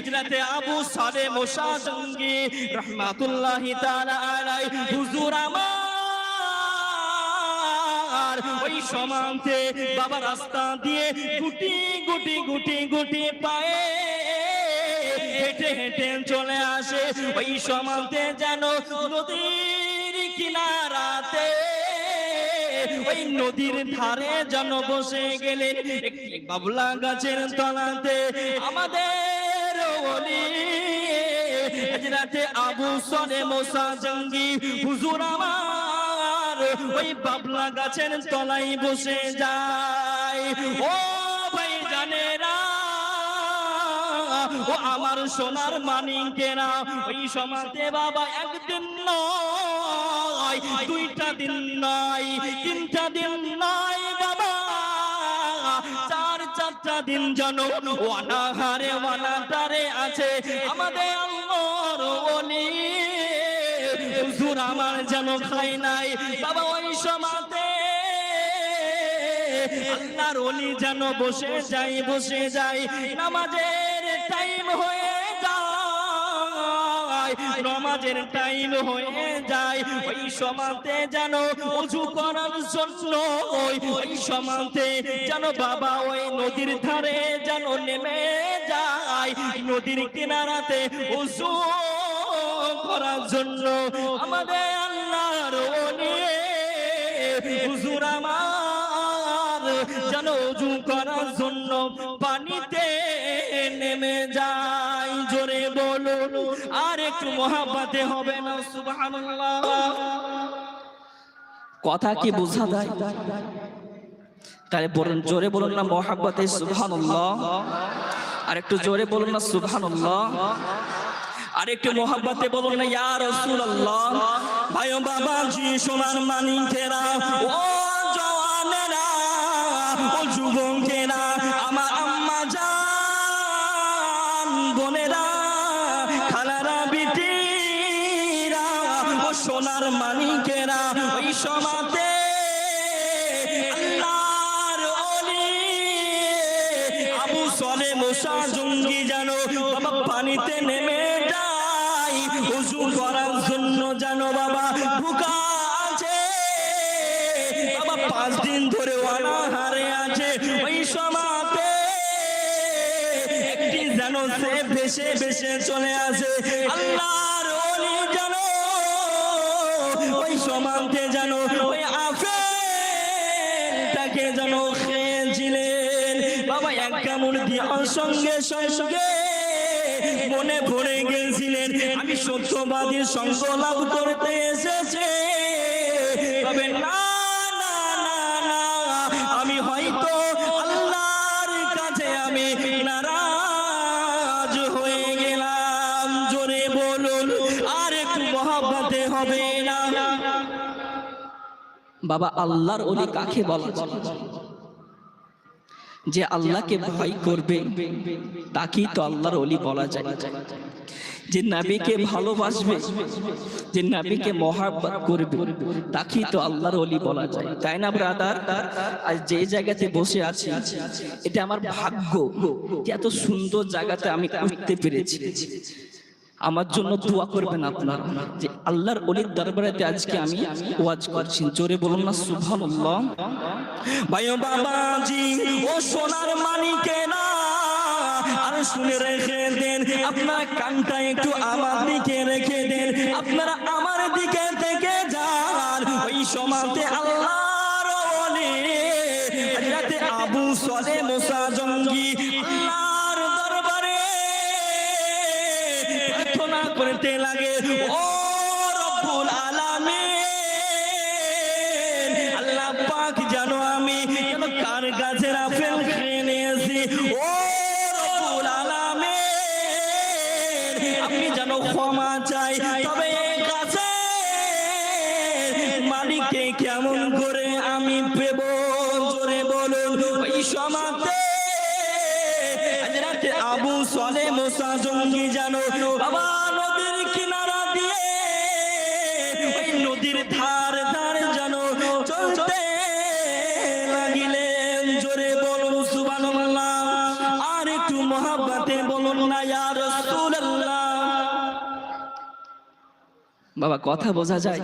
হযরতে আবু সালেহ মুসা জঙ্গি রাহমাতুল্লাহি তাআলা আলাইহি হুজুর আমার ওই সমান্তে বাবা রাস্তা দিয়ে গুটি গুটি গুটি গুটি পায়ে হেঁটে হেঁটে চলে আসে ওই সমান্তে যেন নদীর কিনারাতে ওই নদীর ধারে যেন বসে গেলেন একটি বাবলা গাছের তলাতে আমাদের ওলি হযরতে আবু সালেহ মুসা জঙ্গি হুজুর আমার ওই বাবলা গাছের তলায় বসে যায়। ও ভাই জানেরা, ও আমার সোনার মানিকেরা, ওই সমাজে বাবা একদিন নয়, দুইটা দিন নয়, তিনটা দিন নয় বাবা, চারটা দিন যেন অনাহারে অনাটারে আছে আমাদের আল্লাহর ওলি হুজুর আমার যেন খাই নাই বাবা। ওই সমাজে আল্লাহর ওলি যেন বসে যায় নামাজের টাইম হয়ে যায়, নামাজের টাইম হয়ে যায়। ওই সমাজে যেন ওযু করার জন্য ওই সমাজে যেন বাবা ওই নদীর ধারে যেন নেমে যায়, নদীর কিনারাতে ওযু করার জন্য আমাদের আল্লাহর ওলি হুজুর আমার যেন ওযু করার জন্য পানিতে নেমে যায়। জোরে বলুন আর একটু মহব্বতে হবে না সুবহানাল্লাহ। কথা কি বোঝা যায়? তাহলে বলুন, জোরে বলুন না মহব্বতে সুবহানাল্লাহ, আর একটু জোরে বলুন না সুবহানাল্লাহ, আর একটু মহব্বতে বলুন না ইয়া রাসূলুল্লাহ। ভাই ও বাবাজি সোনার মানিকেরা, ও জওয়ানেরা, ও যুবকেরা, আমার আম্মা জান বোনেরা, খালারা বিটিরা, ও সোনার মানিকেরা, ওই সমাজে আল্লাহর ওলি আবু সালেহ মুসা জঙ্গি জানো বাবা পানিতে নেমে যায় ওযু করার জন্য, জানো বাবা ভুকা আছে বাবা, 5 দিন ধরে অনাহারে আছে। ওই সমাজে একটি যেন সে ভেসে ভেসে চলে আসে আল্লাহর ওলি জানো ওই সমাজে যেন ওই আপেলটাকে যেন খেয়েছিলেন বাবা, এক কামড় দিয়ে সঙ্গে সঙ্গে মনে পড়ে গেছিলেন আমি সত্যবাদীর সঙ্গ লাভ করতে এসেছে, তবে না না না না আমি হয়তো আল্লাহর কাছে আমি নারাজ হয়ে গেলাম। জোরে বলুন আর একটু মহব্বতে হবে না বাবা। আল্লাহর ওলি কাকে বলা যায়? যে আল্লাহকে ভয় করবে তাকেই তো আল্লাহর ওলি বলা যায়। যে নবীকে ভালোবাসবে, যে নবীকে মহব্বত করবে তাকেই তো আল্লাহর ওলি বলা যায়, তাই না ব্রাদার? আজ যে জায়গাতে বসে আছি এটা আমার ভাগ্য যে এত সুন্দর জায়গাতে আমি উঠতে পেরেছি। আমার জন্য দোয়া করবেন আপনারা যে আল্লাহর ওলির দরবারেতে আজকে আমি ওয়াজ করছি। জোরে বলুন না সুবহানাল্লাহ। ভাই ও বাবাজি, ও সোনার মানিকেরা, আর শুনে রেখে দেন, আপনার কানটা একটু আমার দিকে রেখে দেন, আপনারা আমার দিকে থেকে যান। ওই সমাজে আল্লাহর ওলি হযরতে আবু সালেহ মুসা জঙ্গি আল্লাহর দরবারে প্রার্থনা করতে লাগে, ও রব্বুল আলামিন, আল্লাহ পাক জানো আমি কেন কার গাছের আপেল খেয়ে নিয়েছি, ও রব্বুল আলামিন আপনি জানো ক্ষমা চাই, তবে এই গাছের মালিককে কেমন করে আমি পেব? জোরে বলুন। ওই সমাজে হযরতে আবু সালেহ মুসা জঙ্গি জানো বাবা নদীর কিনারা দিয়ে ওই নদীর ধার ধারে জানো চলতে লাগিলেন। জোরে বলুন সুবহানাল্লাহ। আর একটু মহব্বতে বলুন না ইয়া রাসূলুল্লাহ। বাবা কথা বোঝা যায়?